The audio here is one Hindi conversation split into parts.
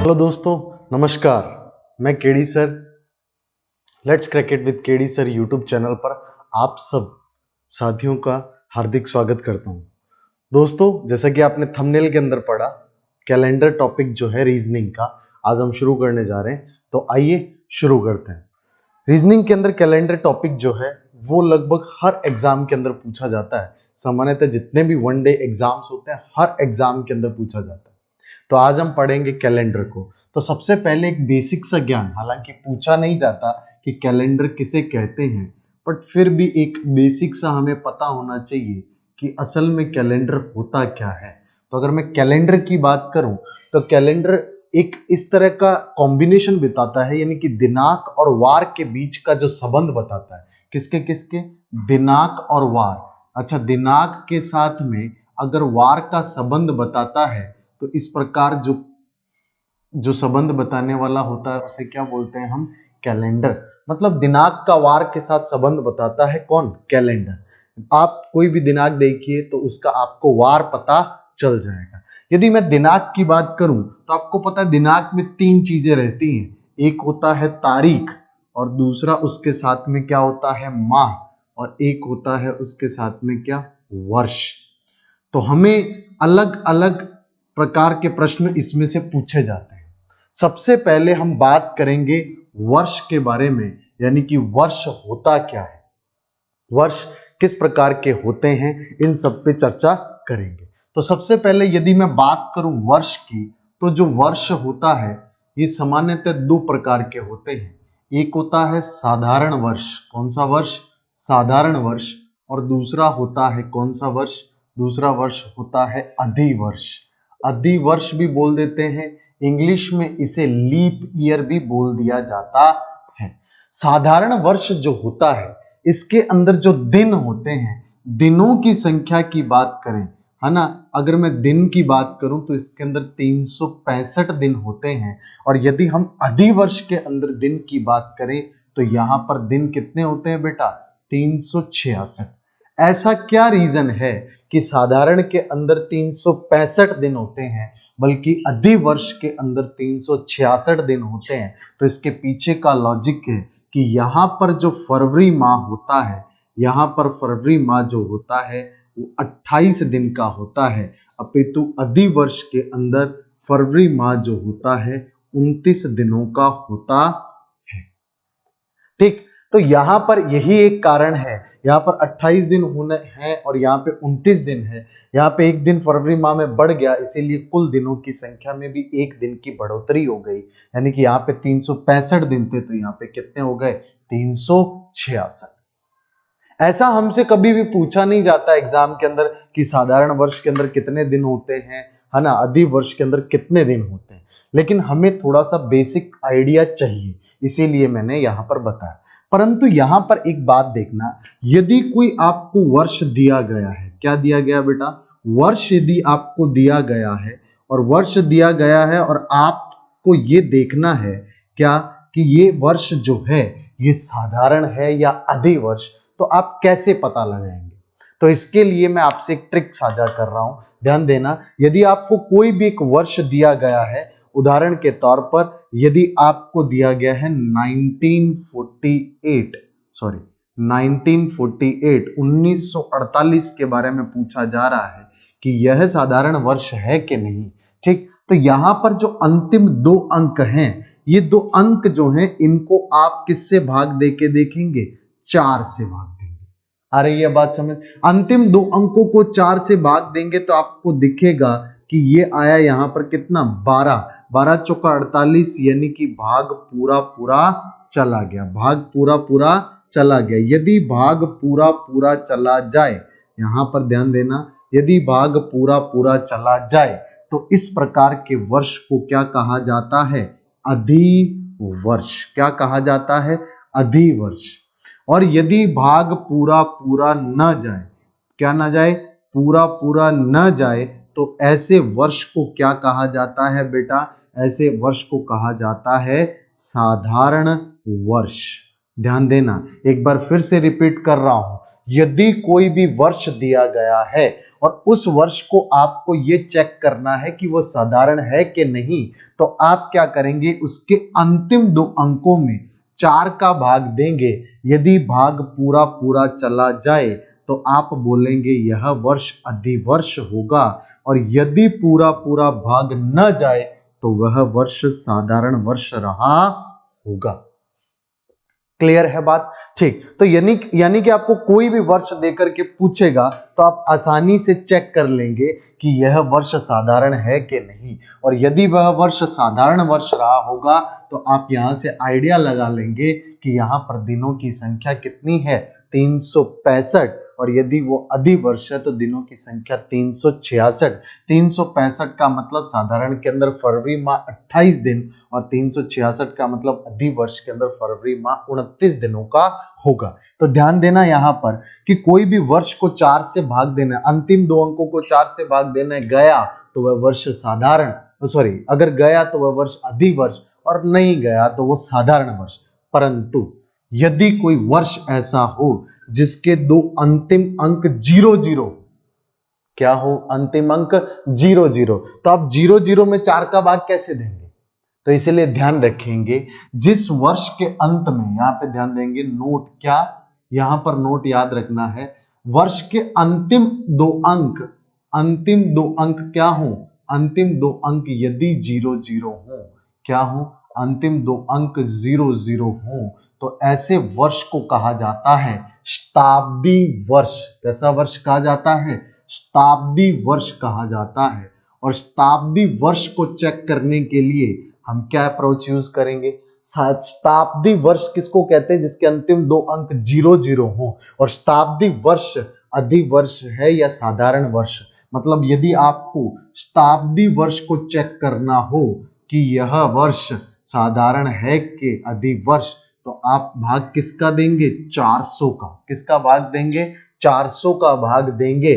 हेलो दोस्तों, नमस्कार। मैं KD sir, let's cricket with KD sir YouTube channel पर आप सब साथियों का हार्दिक स्वागत करता हूं। दोस्तों, जैसा कि आपने थंबनेल के अंदर पढ़ा, कैलेंडर टॉपिक जो है रीजनिंग का आज हम शुरू करने जा रहे हैं। तो आइए शुरू करते हैं। रीजनिंग के अंदर कैलेंडर टॉपिक जो है वो लगभग हर एग्जाम के अंदर पूछा जाता है। सामान्यतः जितने भी वन डे एग्जाम्स होते हैं हर एग्जाम के अंदर पूछा जाता है। तो आज हम पढ़ेंगे कैलेंडर को। तो सबसे पहले एक बेसिक सा ज्ञान, हालांकि पूछा नहीं जाता कि कैलेंडर किसे कहते हैं, बट फिर भी एक बेसिक सा हमें पता होना चाहिए कि असल में कैलेंडर होता क्या है। तो अगर मैं कैलेंडर की बात करूं तो कैलेंडर एक इस तरह का कॉम्बिनेशन बताता है, यानी कि दिनांक और वार के बीच का जो संबंध बताता है। किसके किसके? दिनांक और वार। अच्छा, दिनांक के साथ में अगर वार का संबंध बताता है तो इस प्रकार जो संबंध बताने वाला होता है उसे क्या बोलते हैं हम? कैलेंडर। मतलब दिनांक का वार के साथ संबंध बताता है कौन? कैलेंडर। आप कोई भी दिनांक देखिए तो उसका आपको वार पता चल जाएगा। यदि मैं दिनांक की बात करूं तो आपको पता है दिनांक में तीन चीजें रहती हैं। एक होता है तारीख, और दूसरा उसके साथ में क्या होता है? माह, और एक होता है उसके साथ में क्या? वर्ष। तो हमें अलग अलग प्रकार के प्रश्न इसमें से पूछे जाते हैं। सबसे पहले हम बात करेंगे वर्ष के बारे में, यानी कि वर्ष होता क्या है, वर्ष किस प्रकार के होते हैं, इन सब पे चर्चा करेंगे। तो सबसे पहले यदि मैं बात करूं वर्ष की, तो जो वर्ष होता है ये सामान्यतः दो प्रकार के होते हैं। एक होता है साधारण वर्ष। कौन सा वर्ष? साधारण वर्ष। और दूसरा होता है कौन सा वर्ष? दूसरा वर्ष होता है अधिवर्ष। अधिवर्ष भी बोल देते हैं, इंग्लिश में इसे लीप ईयर भी बोल दिया जाता है। साधारण वर्ष जो होता है इसके अंदर जो दिन होते हैं, दिनों की संख्या की बात करें, है ना, अगर मैं दिन की बात करूं तो इसके अंदर 365 दिन होते हैं। और यदि हम अधिवर्ष के अंदर दिन की बात करें तो यहां पर दिन कितने होते हैं बेटा? 366। ऐसा क्या रीजन है कि साधारण के अंदर 365 दिन होते हैं बल्कि अधिवर्ष के अंदर 366 दिन होते हैं? तो इसके पीछे का लॉजिक है कि यहां पर जो फरवरी माह होता है, यहां पर फरवरी माह जो होता है वो 28 दिन का होता है, अपितु अधिवर्ष के अंदर फरवरी माह जो होता है 29 दिनों का होता है। ठीक, तो यहां पर यही एक कारण है, यहां पर 28 दिन होने हैं और यहां पे 29 दिन है। यहां पे एक दिन फरवरी माह में बढ़ गया, इसीलिए कुल दिनों की संख्या में भी एक दिन की बढ़ोतरी हो गई। यानी कि यहाँ पे 365 दिन थे तो यहाँ पे कितने हो गए? 366। ऐसा हमसे कभी भी पूछा नहीं जाता एग्जाम के अंदर कि साधारण वर्ष के अंदर कितने दिन होते हैं, है ना, अधिवर्ष के अंदर कितने दिन होते हैं। लेकिन हमें थोड़ा सा बेसिक आइडिया चाहिए, इसीलिए मैंने यहां पर बताया। परंतु यहां पर एक बात देखना, यदि कोई आपको वर्ष दिया गया है, क्या दिया गया बेटा? वर्ष यदि आपको दिया गया है, और वर्ष दिया गया है और आपको ये देखना है क्या कि ये वर्ष जो है ये साधारण है या अधिवर्ष, तो आप कैसे पता लगाएंगे? तो इसके लिए मैं आपसे एक ट्रिक साझा कर रहा हूं, ध्यान देना। यदि आपको कोई भी एक वर्ष दिया गया है, उदाहरण के तौर पर यदि आपको दिया गया है 1948 के बारे में पूछा जा रहा है कि यह साधारण वर्ष है कि नहीं। ठीक, तो यहां पर जो अंतिम दो अंक हैं, ये दो अंक जो हैं इनको आप किससे भाग देके देखेंगे? 4 से भाग देंगे। आ रही है बात समझ? अंतिम दो अंकों को 4 से भाग देंगे तो आपको दिखेगा कि ये आया यहां पर कितना? 12। 12 चौका 48, यानी कि भाग पूरा पूरा चला गया। भाग पूरा पूरा चला गया। यदि भाग पूरा पूरा चला जाए, यहां पर ध्यान देना, यदि भाग पूरा पूरा चला जाए तो इस प्रकार के वर्ष को क्या कहा जाता है? अधिवर्ष। क्या कहा जाता है? अधिवर्ष। और यदि भाग पूरा पूरा न जाए, क्या ना जाए? पूरा पूरा न जाए, तो ऐसे वर्ष को क्या कहा जाता है बेटा? ऐसे वर्ष को कहा जाता है साधारण वर्ष। ध्यान देना, एक बार फिर से रिपीट कर रहा हूं, यदि कोई भी वर्ष दिया गया है और उस वर्ष को आपको ये चेक करना है कि वो साधारण है कि नहीं, तो आप क्या करेंगे, उसके अंतिम दो अंकों में 4 का भाग देंगे। यदि भाग पूरा पूरा चला जाए तो आप बोलेंगे यह वर्ष अधिवर्ष होगा, और यदि पूरा पूरा भाग न जाए तो वह वर्ष साधारण वर्ष रहा होगा। क्लियर है बात? ठीक, तो यानी कि आपको कोई भी वर्ष देकर के पूछेगा तो आप आसानी से चेक कर लेंगे कि यह वर्ष साधारण है कि नहीं, और यदि वह वर्ष साधारण वर्ष रहा होगा तो आप यहां से आइडिया लगा लेंगे कि यहां पर दिनों की संख्या कितनी है, 365, और यदि वो अधिवर्ष है तो दिनों की संख्या 366। 365 का मतलब साधारण के अंदर फरवरी माह 28 दिन, और 366 का मतलब अधिवर्ष के अंदर फरवरी माह 29 दिनों का होगा। तो ध्यान देना यहाँ पर कि कोई भी वर्ष को 4 से भाग देना है, अंतिम दो अंकों को 4 से भाग देना है, गया तो वह वर्ष साधारण, सॉरी, अगर गया तो वह वर्ष अधिवर्ष, और नहीं गया तो वो साधारण वर्ष। परंतु यदि कोई वर्ष ऐसा हो जिसके दो अंतिम अंक 00, क्या हो, अंतिम अंक 00, तो आप 00 में 4 का भाग कैसे देंगे? तो इसलिए ध्यान रखेंगे जिस वर्ष के अंत में, यहां पे ध्यान देंगे, नोट क्या, यहां पर नोट याद रखना है, वर्ष के अंतिम दो अंक, अंतिम दो अंक क्या हो, अंतिम दो अंक यदि 00 हो, क्या हो, अंतिम दो अंक 00 हो, तो ऐसे वर्ष को कहा जाता है शताब्दी वर्ष। कैसा वर्ष कहा जाता है? शताब्दी वर्ष कहा जाता है। और शताब्दी वर्ष को चेक करने के लिए हम क्या अप्रोच यूज करेंगे? शताब्दी वर्ष किसको कहते हैं? जिसके अंतिम दो अंक 00 हो। और शताब्दी वर्ष अधिवर्ष है या साधारण वर्ष? मतलब यदि आपको शताब्दी वर्ष को चेक करना हो कि यह वर्ष साधारण है कि अधिवर्ष, तो आप भाग किसका देंगे? 400 का। किसका भाग देंगे? 400 का भाग देंगे।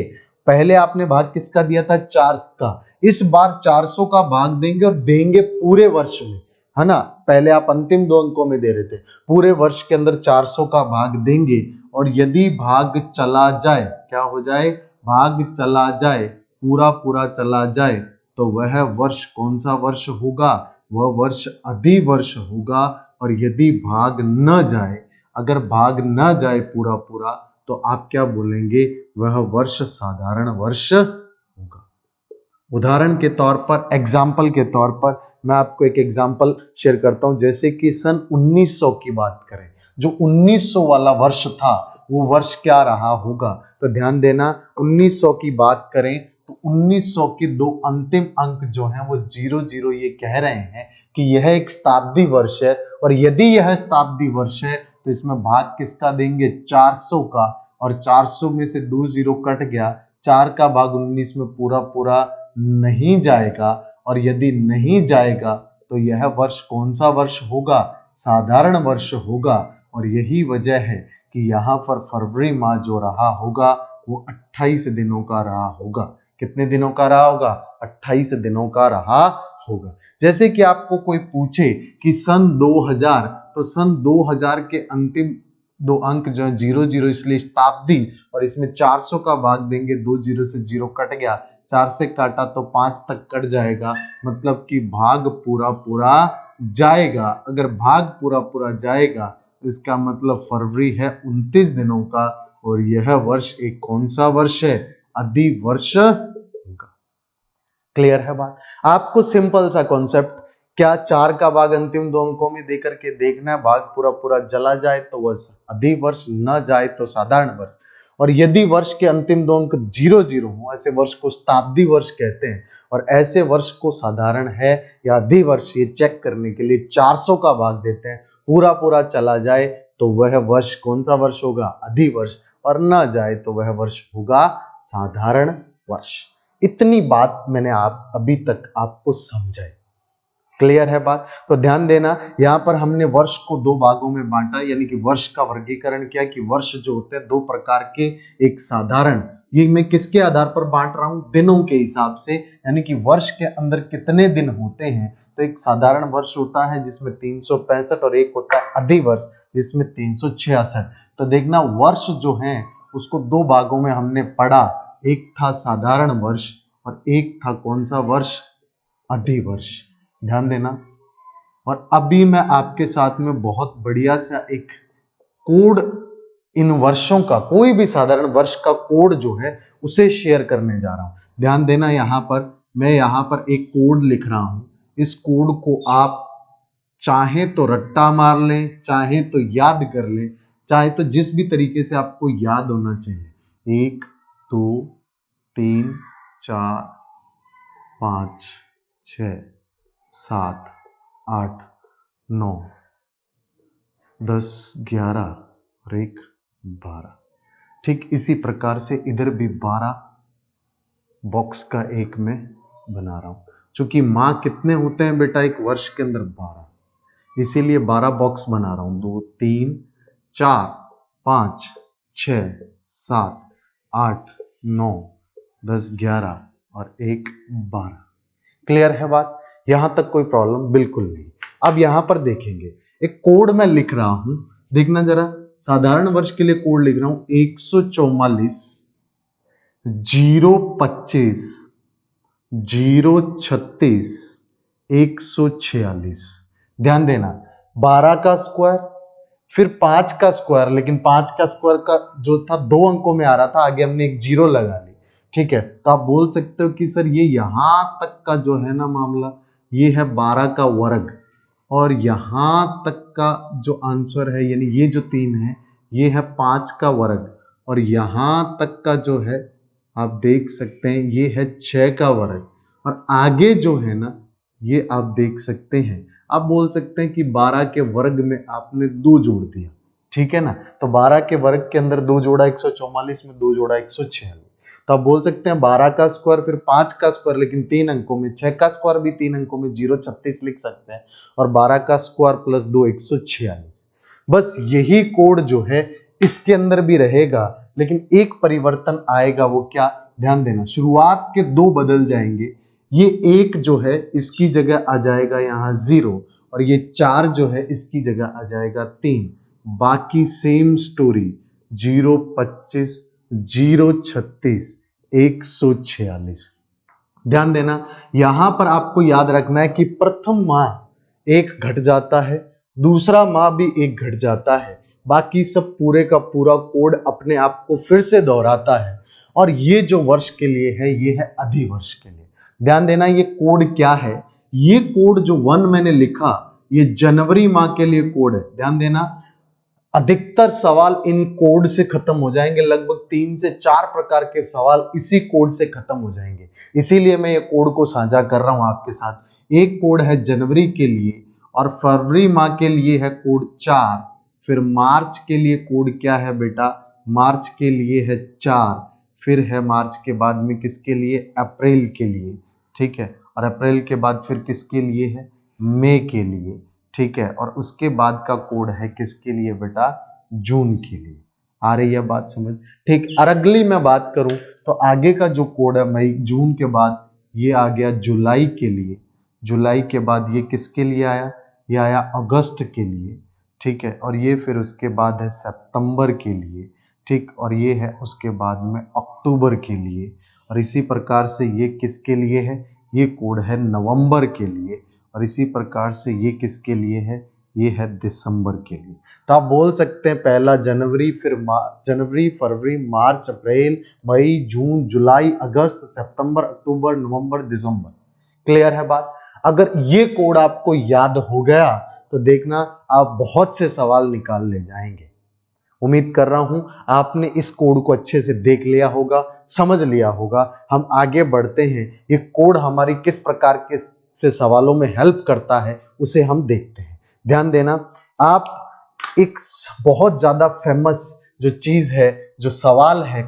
पहले आपने भाग किसका दिया था? 4 का। इस बार 400 का भाग देंगे, और देंगे पूरे वर्ष में, है ना। पहले आप अंतिम दो अंकों में दे रहे थे, पूरे वर्ष के अंदर 400 का भाग देंगे। और यदि भाग चला जाए, क्या हो जाए? भाग चला जाए, पूरा पूरा चला जाए, तो वह वर्ष कौन सा वर्ष होगा? वह वर्ष अधिवर्ष होगा। और यदि भाग न जाए, अगर भाग न जाए पूरा पूरा, तो आप क्या बोलेंगे? वह वर्ष साधारण वर्ष होगा। उदाहरण के तौर पर, एग्जाम्पल के तौर पर मैं आपको एक एग्जाम्पल शेयर करता हूं। जैसे कि सन 1900 की बात करें, जो 1900 वाला वर्ष था, वो वर्ष क्या रहा होगा? तो ध्यान देना, 1900 की बात करें तो 1900 के दो अंतिम अंक जो हैं वो 00, ये कह रहे हैं कि यह एक शताब्दी वर्ष है। और यदि यह शताब्दी वर्ष है तो इसमें भाग किसका देंगे? 400 का। और 400 में से 2 0 कट गया, 4 का भाग 19 में पूरा पूरा नहीं जाएगा। और यदि नहीं जाएगा तो यह वर्ष कौन सा वर्ष होगा? साधारण वर्ष होगा। और यही वजह है कि यहाँ पर फरवरी माह जो रहा होगा वो 28 दिनों का रहा होगा। कितने दिनों का रहा होगा? 28 दिनों का रहा होगा। जैसे कि आपको कोई पूछे कि सन 2000, तो सन 2000 के अंतिम दो अंक जो है 00, इसलिए शताब्दी, और इसमें 400 का भाग देंगे, 2 0 से 0 कट गया, 4 से काटा तो 5 तक कट जाएगा, मतलब कि भाग पूरा पूरा जाएगा। अगर भाग पूरा पूरा जाएगा इसका मतलब फरवरी है 29 दिनों का, और यह वर्ष एक कौन सा वर्ष है? अधिवर्ष होगा। क्लियर है बात? आपको सिंपल सा कॉन्सेप्ट, क्या 4 का भाग अंतिम दो अंकों में देकर के देखना है, भाग पूरा पूरा चला जाए तो वह अधिवर्ष, न जाए तो साधारण वर्ष। और यदि वर्ष के अंतिम दो अंक 00 हो, ऐसे वर्ष को शताब्दी वर्ष कहते हैं। और ऐसे वर्ष को साधारण है या अधिवर्ष, ये चेक करने के लिए 400 का भाग देते हैं। पूरा पूरा चला जाए तो वह वर्ष कौन सा वर्ष होगा? अधिवर्ष। और न जाए तो वह वर्ष होगा साधारण वर्ष। इतनी बात मैंने अभी तक आपको समझाई। क्लियर है बात? तो ध्यान देना, यहां पर हमने वर्ष को दो भागों में बांटा, यानी कि वर्ष का वर्गीकरण किया कि वर्ष जो होते हैं दो प्रकार के, एक साधारण, ये मैं किसके आधार पर बांट रहा हूं? दिनों के हिसाब से, यानी कि वर्ष के अंदर कितने दिन होते हैं। तो एक साधारण वर्ष होता है जिसमें 365, और एक होता है अधिवर्ष जिसमें 366। तो देखना, वर्ष जो है उसको दो भागों में हमने पढ़ा, एक था साधारण वर्ष और एक था कौन सा वर्ष, अधिवर्ष। ध्यान देना। और अभी मैं आपके साथ में बहुत बढ़िया सा एक कोड, इन वर्षों का, कोई भी साधारण वर्ष का कोड जो है उसे शेयर करने जा रहा हूं। ध्यान देना, यहां पर मैं यहां पर एक कोड लिख रहा हूं। इस कोड को आप चाहे तो रट्टा मार लें, चाहे तो याद कर लें, चाहे तो जिस भी तरीके से आपको याद होना चाहिए। 1 2 3 4 5 6 7 8 9 10 11 और 1 12। ठीक इसी प्रकार से इधर भी 12 बॉक्स का एक मैं बना रहा हूं। चूंकि माह कितने होते हैं बेटा एक वर्ष के अंदर, 12, इसीलिए 12 बॉक्स बना रहा हूं। 2 3 4 5 6 7 8 9 10 11 और 1 12। क्लियर है बात? यहां तक कोई प्रॉब्लम बिल्कुल नहीं। अब यहां पर देखेंगे, एक कोड मैं लिख रहा हूं, देखना जरा। साधारण वर्ष के लिए कोड लिख रहा हूं 144 025 036 146। ध्यान देना, 12 का स्क्वायर फिर 5 का स्क्वायर, लेकिन 5 का स्क्वायर का जो था 2 अंकों में आ रहा था, आगे हमने एक जीरो लगा ली। ठीक है, तो आप बोल सकते हो कि सर ये यहां तक का जो है ना मामला, ये है 12 का वर्ग, और यहां तक का जो आंसर है, यानी ये जो 3 है, ये है 5 का वर्ग, और यहां तक का जो है आप देख सकते हैं ये है 6 का वर्ग, और आगे जो है ना ये आप देख सकते हैं। आप बोल सकते हैं कि 12 के वर्ग में आपने 2 जोड़ दिया। ठीक है ना, तो 12 के वर्ग के अंदर 2 जोड़ा 144 में 2 जोड़ा 146। तो आप बोल सकते हैं 12 का स्क्वायर फिर 5 का स्क्वायर, लेकिन 3 अंकों में, 6 का स्क्वायर भी 3 अंकों में 036 लिख सकते हैं, और 12 का स्क्वायर प्लस 2 146। बस यही कोड जो है इसके अंदर भी रहेगा, लेकिन एक परिवर्तन आएगा। वो क्या? ध्यान देना, शुरुआत के 2 बदल जाएंगे। ये 1 जो है इसकी जगह आ जाएगा यहां 0, और ये 4 जो है इसकी जगह आ जाएगा 3। बाकी सेम स्टोरी, 025 036 146। ध्यान देना, यहां पर आपको याद रखना है कि प्रथम माह एक घट जाता है, दूसरा माह भी एक घट जाता है, बाकी सब पूरे का पूरा कोड अपने आप को फिर से दोहराता है। और ये जो वर्ष के लिए है, ये है अधिवर्ष के लिए। ध्यान देना, ये कोड क्या है? ये कोड जो 1 मैंने लिखा, ये जनवरी माह के लिए कोड है। ध्यान देना, अधिकतर सवाल इन कोड से खत्म हो जाएंगे, लगभग 3 से 4 प्रकार के सवाल इसी कोड से खत्म हो जाएंगे। इसीलिए मैं ये कोड को साझा कर रहा हूं आपके साथ। एक कोड है जनवरी के लिए, और फरवरी माह के लिए है कोड 4, फिर मार्च के लिए कोड क्या है बेटा? मार्च के लिए है 4, फिर है मार्च के बाद में किसके लिए? अप्रैल के लिए। ठीक है, और अप्रैल के बाद फिर किसके लिए है? मई के लिए। ठीक है, और उसके बाद का कोड है किसके लिए बेटा? जून के लिए। आ रही है बात समझ? ठीक, और अगली मैं बात करूं तो आगे का जो कोड है मई जून के बाद, ये आ गया जुलाई के लिए। जुलाई के बाद ये किसके लिए आया? ये आया अगस्त के लिए। ठीक है, और ये फिर उसके बाद है सितंबर के लिए। ठीक, और ये है उसके बाद में अक्टूबर के लिए, और इसी प्रकार से ये किसके लिए है? ये कोड है नवंबर के लिए, और इसी प्रकार से ये किसके लिए है? ये है दिसंबर के लिए। तो आप बोल सकते हैं पहला जनवरी, फिर जनवरी, फरवरी, मार्च, अप्रैल, मई, जून, जुलाई, अगस्त, सितंबर, अक्टूबर, नवंबर, दिसंबर। क्लियर है बात? अगर ये कोड आपको याद हो गया तो देखना आप बहुत से सवाल निकाल ले जाएंगे। उम्मीद कर रहा हूं आपने इस कोड को अच्छे से देख लिया होगा, समझ लिया होगा। हम आगे बढ़ते हैं, ये कोड हमारी किस प्रकार के से सवालों में हेल्प करता है उसे हम देखते हैं। ध्यान देना, आप एक बहुत ज्यादा फेमस जो चीज है, जो सवाल है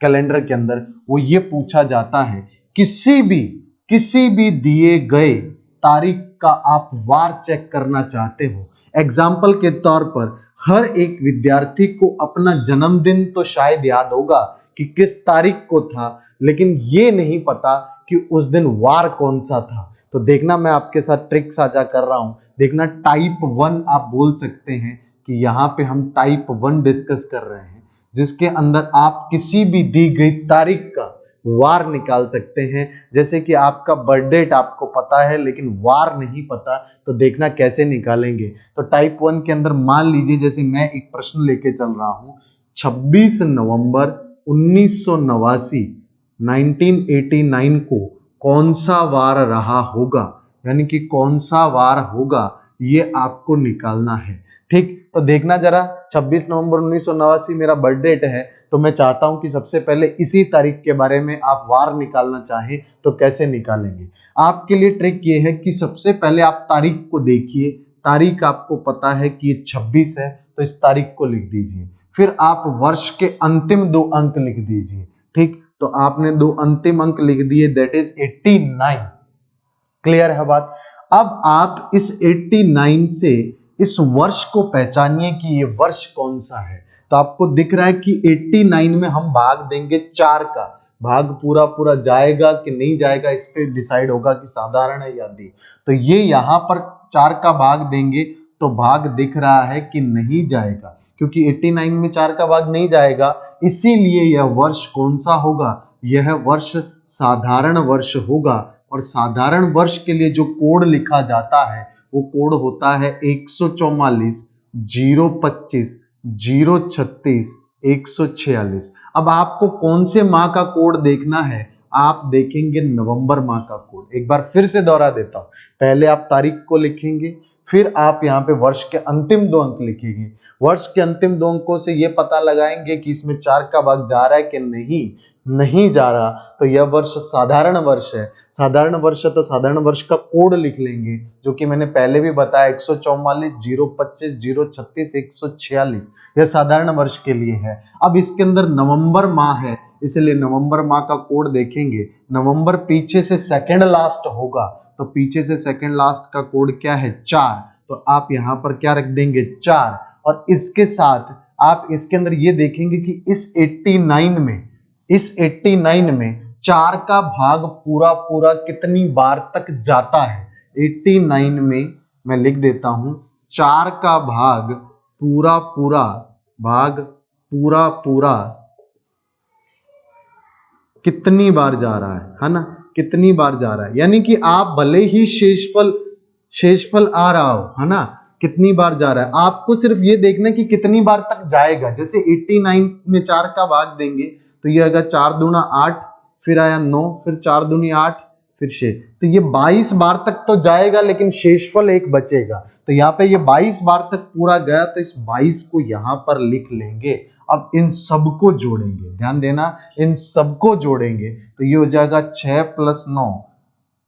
कैलेंडर के अंदर, वो ये पूछा जाता है, किसी भी दिए गए तारीख का आप वार चेक करना चाहते हो। एग्जाम्पल के तौर पर हर एक विद्यार्थी को अपना जन्मदिन तो शायद याद होगा कि किस तारीख को था, लेकिन ये नहीं पता कि उस दिन वार कौन सा था। तो देखना, मैं आपके साथ ट्रिक साझा कर रहा हूं। देखना, टाइप 1 आप बोल सकते हैं कि यहां पे हम टाइप 1 डिस्कस कर रहे हैं। जिसके अंदर आप किसी भी दी गई तारीख का वार निकाल सकते हैं। जैसे कि आपका बर्थ डेट आपको पता है लेकिन वार नहीं पता, तो देखना कैसे निकालेंगे। तो टाइप 1 के अंदर मान लीजिए जैसे मैं एक प्रश्न लेके चल रहा हूं, 26 नवंबर 1989 1989 को कौन सा वार रहा होगा, यानी कि कौन सा वार होगा, ये आपको निकालना है। ठीक, तो देखना जरा, 26 नवंबर 1989 मेरा बर्थ डेट है, तो मैं चाहता हूं कि सबसे पहले इसी तारीख के बारे में आप वार निकालना चाहें तो कैसे निकालेंगे। आपके लिए ट्रिक ये है कि सबसे पहले आप तारीख को देखिए, तारीख आपको पता है कि ये 26 है, तो इस तारीख को लिख दीजिए। फिर आप वर्ष के अंतिम 2 अंक लिख दीजिए। ठीक, तो आपने 2 अंतिम अंक लिख दिए, दैट इज 89। क्लियर है बात। अब आप इस 89 से इस वर्ष को पहचानिए कि ये वर्ष कौन सा है। तो आपको दिख रहा है कि 89 में हम भाग देंगे 4 का, भाग पूरा पूरा जाएगा कि नहीं जाएगा इस पे डिसाइड होगा कि साधारण है या दी। तो ये यहां पर 4 का भाग देंगे तो भाग दिख रहा है कि नहीं जाएगा, क्योंकि 89 में 4 का भाग नहीं जाएगा, इसीलिए यह वर्ष कौन सा होगा, यह वर्ष साधारण वर्ष होगा। और साधारण वर्ष के लिए जो कोड लिखा जाता है वो कोड होता है 144 025 036 146। अब आपको कौन से माह का कोड देखना है, आप देखेंगे नवंबर माह का कोड। एक बार फिर से दोहरा देता हूं, पहले आप तारीख को लिखेंगे, फिर आप यहाँ पे वर्ष के अंतिम 2 अंक लिखेंगे। वर्ष के अंतिम 2 अंकों से ये पता लगाएंगे कि इसमें 4 का भाग जा रहा है कि नहीं जा रहा, तो यह वर्ष साधारण वर्ष है। साधारण वर्ष है तो साधारण वर्ष का कोड लिख लेंगे, जो कि मैंने पहले भी बताया 144 025 036 146, यह साधारण वर्ष के लिए है। अब इसके अंदर नवंबर माह है, इसलिए नवंबर माह का कोड देखेंगे। नवंबर पीछे से सेकंड लास्ट होगा, तो पीछे से सेकंड लास्ट का कोड क्या है, 4, तो आप यहां पर क्या रख देंगे, 4। और इसके साथ आप इसके अंदर ये देखेंगे कि इस 89 में 4 का भाग पूरा पूरा कितनी बार तक जाता है। 89 में मैं लिख देता हूं, 4 का भाग पूरा पूरा कितनी बार जा रहा है ना, कितनी बार जा रहा है। यानी कि आप भले ही शेषफल आ रहा हो, है ना, कितनी बार जा रहा है, आपको सिर्फ ये देखना है कि कितनी बार तक जाएगा। जैसे 89 में 4 का भाग देंगे तो ये आएगा 4 दूना 8, फिर आया 9, फिर 4 दूनी 8, फिर 6, तो ये 22 बार तक तो जाएगा, लेकिन शेषफल एक बचेगा। तो यहाँ पे ये 22 बार तक पूरा गया, तो इस 22 को यहाँ पर लिख लेंगे। अब इन सबको जोड़ेंगे, ध्यान देना, इन सबको जोड़ेंगे तो ये हो जाएगा 6 + 9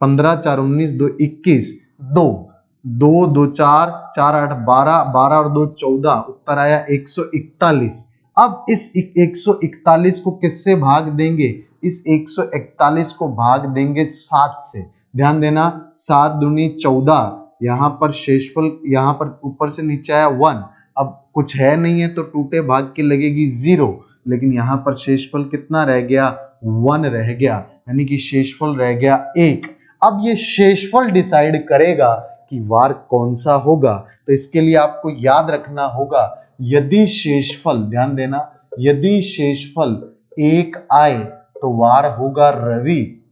15 4 19 2 21 2 2 2 4 4 8 12 12 और 2 14, उत्तर आया 141। अब इस 141 को किससे भाग देंगे, इस 141 को भाग देंगे 7 से। ध्यान देना, 7 दूनी 14, यहाँ पर शेषफल, यहाँ पर ऊपर से नीचे आया 1, अब कुछ है नहीं है तो टूटे भाग की लगेगी 0, लेकिन यहाँ पर शेषफल कितना रह गया, 1 रह गया, यानी कि शेषफल रह गया 1। अब ये शेषफल डिसाइड करेगा कि वार कौन सा होगा। तो इसके लिए आपको याद रखना होगा, यदि शेषफल, ध्यान देना, यदि शेषफल 1 आए तो वार होगा रवि,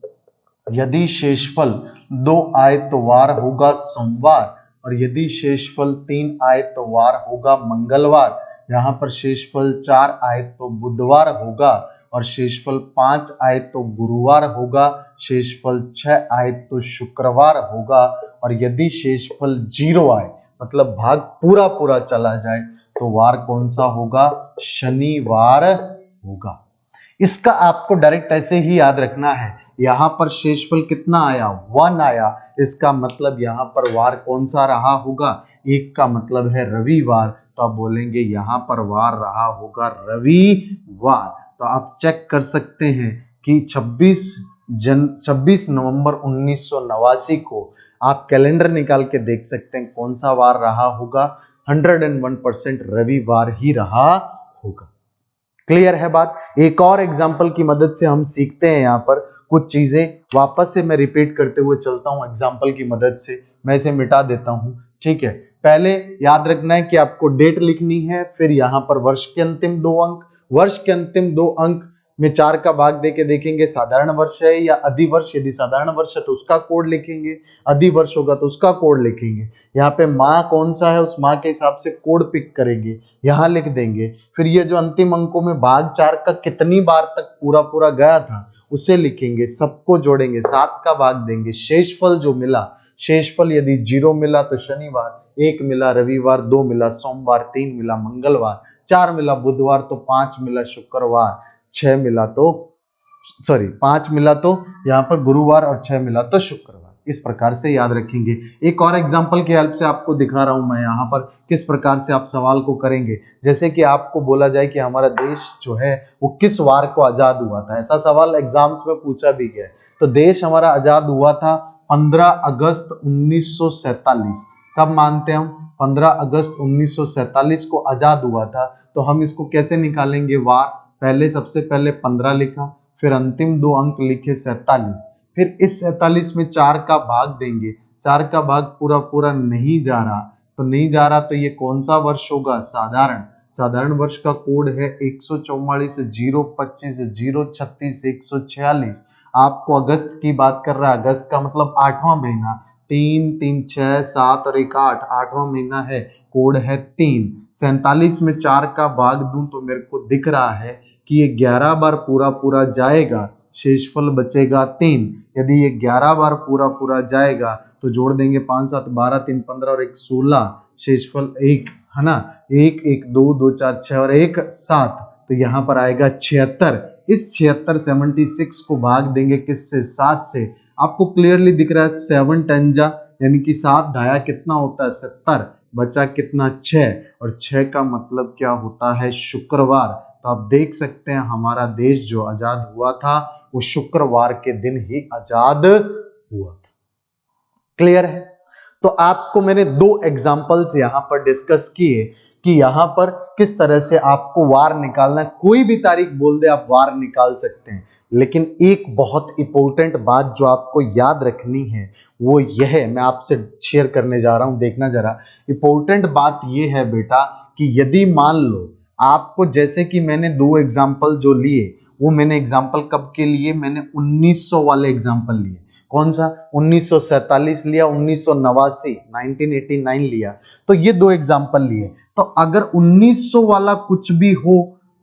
यदि शेषफल 2 आए तो वार होगा सोमवार, और यदि शेषफल 3 आए तो वार होगा मंगलवार। यहाँ पर शेषफल 4 आए तो बुधवार होगा, और शेषफल 5 आए तो गुरुवार होगा, शेषफल 6 आए तो शुक्रवार होगा, और यदि शेषफल 0 आए, मतलब भाग पूरा पूरा चला जाए, तो वार कौन सा होगा, शनिवार होगा। इसका आपको डायरेक्ट ऐसे ही याद रखना है, यहां पर शेषफल कितना आया, 1 आया, इसका मतलब यहां पर वार कौन सा रहा होगा, 1 का मतलब है रविवार, तो आप बोलेंगे यहां पर वार रहा होगा रविवार। तो आप चेक कर सकते हैं कि 26 नवंबर 1989 को आप कैलेंडर निकाल के देख सकते हैं कौन सा वार रहा होगा, 101% रविवार ही रहा होगा। क्लियर है बात। एक और एग्जाम्पल की मदद से हम सीखते हैं, यहाँ पर कुछ चीजें वापस से मैं रिपीट करते हुए चलता हूं एग्जाम्पल की मदद से, मैं इसे मिटा देता हूं। ठीक है, पहले याद रखना है कि आपको डेट लिखनी है, फिर यहाँ पर वर्ष के अंतिम 2 अंक, वर्ष के अंतिम 2 अंक में 4 का भाग देके देखेंगे साधारण वर्ष है या अधिवर्ष। यदि साधारण वर्ष है तो उसका कोड लिखेंगे, अधिवर्ष होगा तो उसका कोड लिखेंगे। यहाँ पे माह कौन सा है उस माह के हिसाब से कोड पिक करेंगे, यहाँ लिख देंगे। फिर ये जो अंतिम अंकों में भाग 4 का कितनी बार तक पूरा पूरा गया था उसे लिखेंगे, सबको जोड़ेंगे, 7 का भाग देंगे। शेषफल जो मिला, शेषफल यदि 0 मिला तो शनिवार, 1 मिला रविवार, 2 मिला सोमवार, 3 मिला मंगलवार, 4 मिला बुधवार, तो 5 मिला शुक्रवार, 6 मिला तो 5 मिला तो यहाँ पर गुरुवार और 6 मिला तो शुक्रवार। इस प्रकार से याद रखेंगे। एक और एग्जांपल की हेल्प से आपको दिखा रहा हूं मैं यहाँ पर किस प्रकार से आप सवाल को करेंगे। जैसे कि आपको बोला जाए कि हमारा देश जो है वो किस वार को आजाद हुआ था, ऐसा सवाल एग्जाम्स में पूछा भी गया। तो देश हमारा आजाद हुआ था 15 अगस्त 1947। कब मानते हैं हम? 15 अगस्त 1947 को आजाद हुआ था। तो हम इसको कैसे निकालेंगे वार? पहले सबसे पहले 15 लिखा, फिर अंतिम 2 अंक लिखे 47, फिर इस 47 में 4 का भाग देंगे। 4 का भाग पूरा पूरा नहीं जा रहा, तो नहीं जा रहा तो ये कौन सा वर्ष होगा? साधारण। साधारण वर्ष का कोड है 144 025 036 146। आपको अगस्त की बात कर रहा है, अगस्त का मतलब 8वां महीना, 3 3 6 7 और 1 8, 8वां महीना है, कोड है 3। 47 में 4 का भाग दूं तो मेरे को दिख रहा है कि ये 11 बार पूरा पूरा जाएगा, शेषफल बचेगा 3। यदि ये 11 बार पूरा पूरा जाएगा तो जोड़ देंगे 5 7 12 3 15 और 1 16, शेषफल 1 है ना, 1 1 2 2 4 6 और 1 7, तो यहाँ पर आएगा 76। इस 76 को भाग देंगे किससे? 7 से। आपको क्लियरली दिख रहा है 7 10 जा यानी कि 7 ढाया कितना होता है? 70, बचा कितना? 6, और 6 का मतलब क्या होता है? शुक्रवार। तो आप देख सकते हैं हमारा देश जो आजाद हुआ था वो शुक्रवार के दिन ही आजाद हुआ था। क्लियर है? तो आपको मैंने 2 एग्जांपल्स यहां पर डिस्कस किए कि यहां पर किस तरह से आपको वार निकालना है। कोई भी तारीख बोल दे आप वार निकाल सकते हैं, लेकिन एक बहुत इंपॉर्टेंट बात जो आपको याद रखनी है वो यह है, मैं आपसे शेयर करने जा रहा हूं, देखना जरा। इंपॉर्टेंट बात यह है बेटा कि यदि मान लो आपको, जैसे कि मैंने 2 एग्जाम्पल जो लिए वो मैंने एग्जाम्पल कब के लिए? मैंने 1900 वाले एग्जाम्पल लिए। कौन सा? 1947 लिया, 1989 1989 लिया। तो ये 2 एग्जाम्पल लिए। तो अगर 1900 वाला कुछ भी हो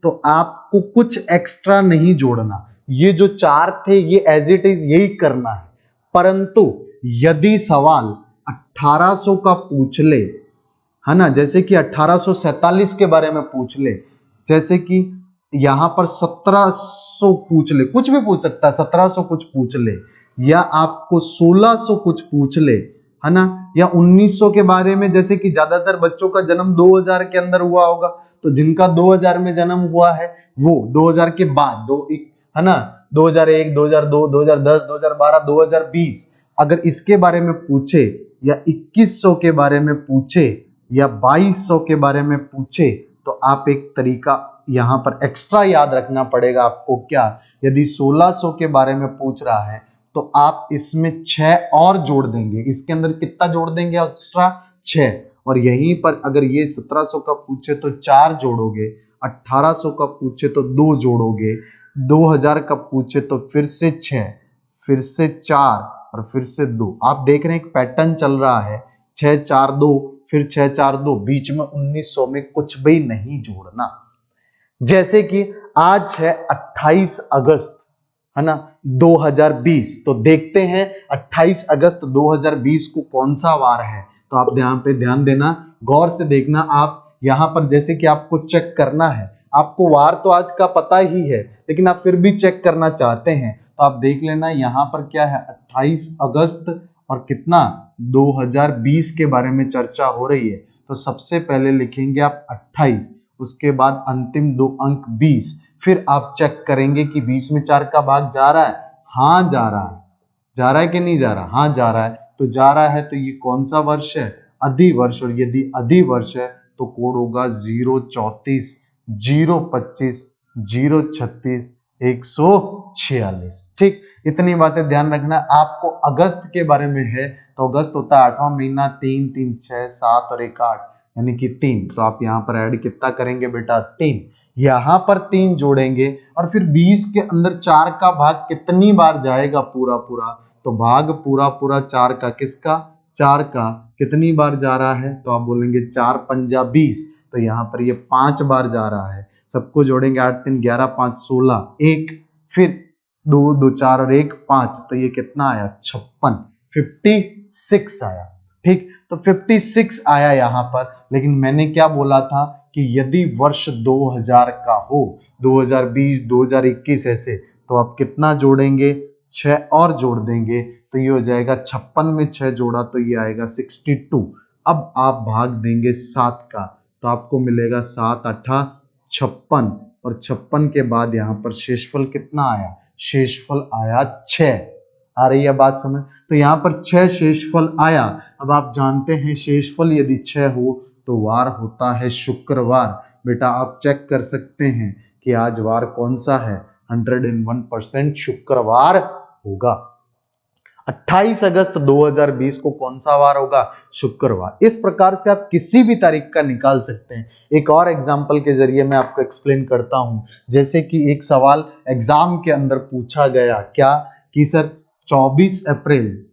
तो आपको कुछ एक्स्ट्रा नहीं जोड़ना, ये जो 4 थे ये एज इट इज यही करना है। परंतु यदि सवाल 1800 का पूछ ले, है ना, जैसे कि 1847 के बारे में पूछ ले, जैसे कि यहां पर 1700 पूछ ले, कुछ भी पूछ सकता है, 1700 कुछ पूछ ले, या आपको 1600 कुछ पूछ ले, है ना, या 1900 के बारे में, जैसे कि ज्यादातर बच्चों का जन्म 2000 के अंदर हुआ होगा, तो जिनका 2000 में जन्म हुआ है वो 2000 के बाद है ना, 2001 2002 2010 2012 2020, अगर इसके बारे में पूछे या 2100 के बारे में पूछे या 2200 के बारे में पूछे तो आप एक तरीका यहां पर एक्स्ट्रा याद रखना पड़ेगा आपको। क्या? यदि 1600 के बारे में पूछ रहा है तो आप इसमें 6 और जोड़ देंगे। इसके अंदर कितना जोड़ देंगे एक्स्ट्रा? 6। और यहीं पर अगर ये 1700 का पूछे तो 4 जोड़ोगे, 1800 का पूछे तो 2 जोड़ोगे, 2000 का पूछे तो फिर से 6, फिर से 4 और फिर से 2। आप देख रहे हैं एक पैटर्न चल रहा है, 6 4 2, फिर 6 4 2, बीच में 1900 में कुछ भी नहीं जोड़ना। जैसे कि आज है 28 अगस्त, है ना, 2020, तो देखते हैं 28 अगस्त 2020 को कौन सा वार है। तो आप यहाँ पे ध्यान देना, गौर से देखना। आप यहाँ पर जैसे कि आपको चेक करना है, आपको वार तो आज का पता ही है लेकिन आप फिर भी चेक करना चाहते हैं तो आप देख लेना यहाँ पर क्या है, 28 अगस्त और कितना, 2020 के बारे में चर्चा हो रही है। तो सबसे पहले लिखेंगे आप 28, उसके बाद अंतिम 2 अंक 20, फिर आप चेक करेंगे कि 20 में 4 का भाग जा रहा है, हाँ जा रहा है। जा रहा है कि नहीं जा रहा? हाँ जा रहा है। तो जा रहा है तो ये कौन सा वर्ष है? अधिवर्ष। और यदि अधिवर्ष है तो कोड होगा 034 025 036 146। ठीक, इतनी बातें ध्यान रखना। आपको अगस्त के बारे में है तो अगस्त होता है 8वां महीना, 3 3 6 7 और 1 8 यानी कि 3। तो आप यहाँ पर ऐड कितना करेंगे बेटा? 3। यहां पर 3 जोड़ेंगे और फिर 20 के अंदर 4 का भाग कितनी बार जाएगा पूरा पूरा, तो भाग पूरा पूरा 4 का, किसका, 4 का कितनी बार जा रहा है, तो आप बोलेंगे 4 पंजा 20, तो यहाँ पर ये 5 बार जा रहा है। सबको जोड़ेंगे, 8 3 11 5 16, 1, फिर 2 2 4 और 1 5, तो ये कितना आया, 56, 56 आया। ठीक, तो 56 आया यहाँ पर। लेकिन मैंने क्या बोला था कि यदि वर्ष 2000 का हो, 2020 2021 ऐसे, तो आप कितना जोड़ेंगे, 6 और जोड़ देंगे, तो ये हो जाएगा 56 में 6 जोड़ा तो ये आएगा 62। अब आप भाग देंगे 7 का, तो आपको मिलेगा 7 8 56, और 56 के बाद यहाँ पर शेषफल कितना आया, शेषफल आया 6। आ रही है बात समझ, तो यहाँ पर 6 शेषफल आया। अब आप जानते हैं शेषफल यदि 6 हो तो वार होता है शुक्रवार। बेटा आप चेक कर सकते हैं कि आज वार कौन सा है, 101% शुक्रवार होगा। 28 अगस्त 2020 को कौन सा वार होगा, शुक्रवार। इस प्रकार से आप किसी भी तारीख का निकाल सकते हैं। एक और एग्जांपल के जरिए मैं आपको एक्सप्लेन करता हूं। जैसे कि एक सवाल एग्जाम के अंदर पूछा गया, क्या कि सर 24 अप्रैल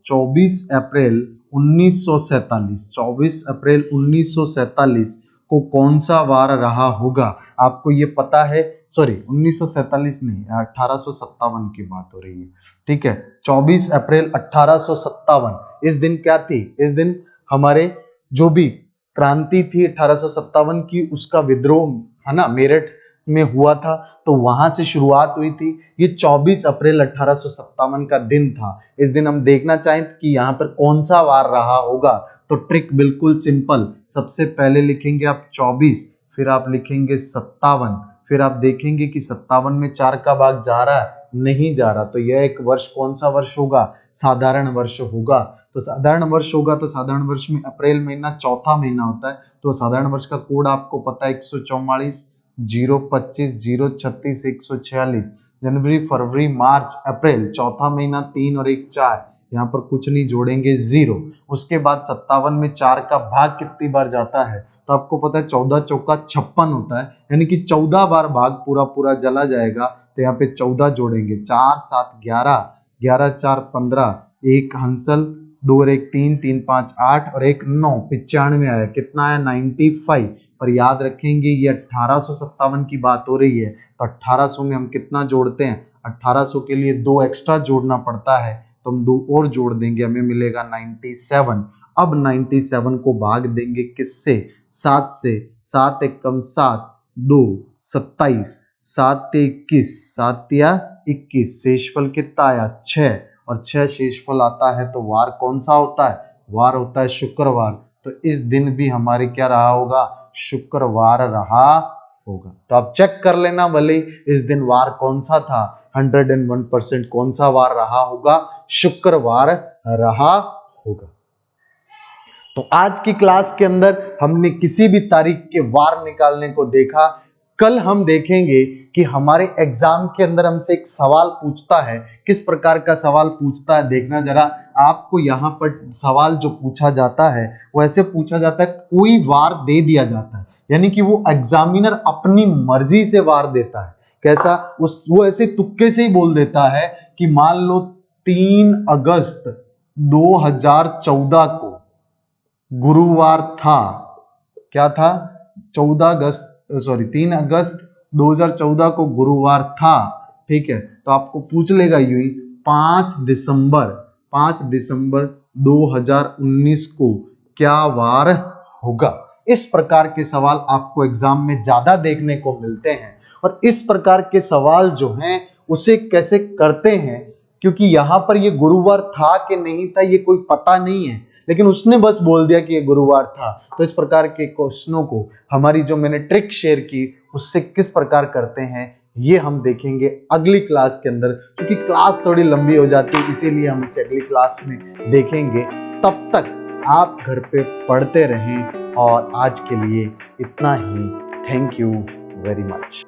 1947 को कौन सा वार रहा होगा। आपको ये पता है, सॉरी 1947 नहीं, 1857 की बात हो रही है। ठीक है, 24 अप्रैल 1857, इस दिन क्या थी, इस दिन हमारे जो भी क्रांति थी 1857 की, उसका विद्रोह है ना मेरठ में हुआ था, तो वहां से शुरुआत हुई थी। ये 24 अप्रैल 1857 का दिन था। इस दिन हम देखना चाहें कि यहाँ पर कौन सा वार रहा होगा, तो ट्रिक बिल्कुल सिंपल। सबसे पहले लिखेंगे आप 24, फिर आप लिखेंगे 57, फिर आप देखेंगे कि 57 में 4 का भाग जा रहा है, नहीं जा रहा, तो यह एक वर्ष कौन सा वर्ष होगा, साधारण वर्ष होगा। तो साधारण वर्ष होगा, तो साधारण वर्ष में अप्रैल महीना चौथा महीना होता है, तो साधारण वर्ष का कोड आपको पता है 144 025 036 146। जनवरी फरवरी मार्च अप्रैल, चौथा महीना 3 और 1 4, यहाँ पर कुछ नहीं जोड़ेंगे 0। उसके बाद 57 में 4 का भाग कितनी बार जाता है, तो आपको पता है 14 चौका 56 होता है, यानी कि 14 बार भाग पूरा पूरा चला जाएगा। तो यहाँ पे 14 जोड़ेंगे, 4 7 11, 11 4 15, 1 हंसल, 2 और 1 3, 3 5 8 और 1 9, 95 आया। कितना आया, 95। पर याद रखेंगे ये 1857 की बात हो रही है, तो 1800 में हम कितना जोड़ते हैं, 1800 के लिए 2 एक्स्ट्रा जोड़ना पड़ता है, तो हम 2 और जोड़ देंगे, हमें मिलेगा 97। अब 97 को भाग देंगे किससे, 7 से, 7 एकम 7, 2 27, 7 21, 7 या 21, शेषफल कितना आया, 6, और 6 शेषफल आता है तो वार कौन सा होता है, वार होता है शुक्रवार। तो इस दिन भी हमारे क्या रहा होगा, शुक्रवार रहा होगा। तो आप चेक कर लेना भले इस दिन वार कौन सा था, 101% कौन सा वार रहा होगा, शुक्रवार रहा होगा। तो आज की क्लास के अंदर हमने किसी भी तारीख के वार निकालने को देखा। कल हम देखेंगे कि हमारे एग्जाम के अंदर हमसे एक सवाल पूछता है, किस प्रकार का सवाल पूछता है देखना जरा। आपको यहाँ पर सवाल जो पूछा जाता है वो ऐसे पूछा जाता है, कोई वार दे दिया जाता है, यानी कि वो एग्जामिनर अपनी मर्जी से वार देता है। कैसा, वो ऐसे तुक्के से ही बोल देता है कि मान लो 3 अगस्त 2014 को गुरुवार था, क्या था, 3 अगस्त 2014 को गुरुवार था। ठीक है, तो आपको पूछ लेगा यूं ही 5 दिसंबर 2019 को क्या वार होगा। इस प्रकार के सवाल आपको एग्जाम में ज्यादा देखने को मिलते हैं, और इस प्रकार के सवाल जो हैं उसे कैसे करते हैं, क्योंकि यहां पर ये गुरुवार था कि नहीं था ये कोई पता नहीं है, लेकिन उसने बस बोल दिया कि ये गुरुवार था। तो इस प्रकार के क्वेश्चनों को हमारी जो मैंने ट्रिक शेयर की उससे किस प्रकार करते हैं ये हम देखेंगे अगली क्लास के अंदर। क्योंकि क्लास थोड़ी लंबी हो जाती है इसीलिए हम इसे अगली क्लास में देखेंगे। तब तक आप घर पे पढ़ते रहें, और आज के लिए इतना ही। Thank you very much.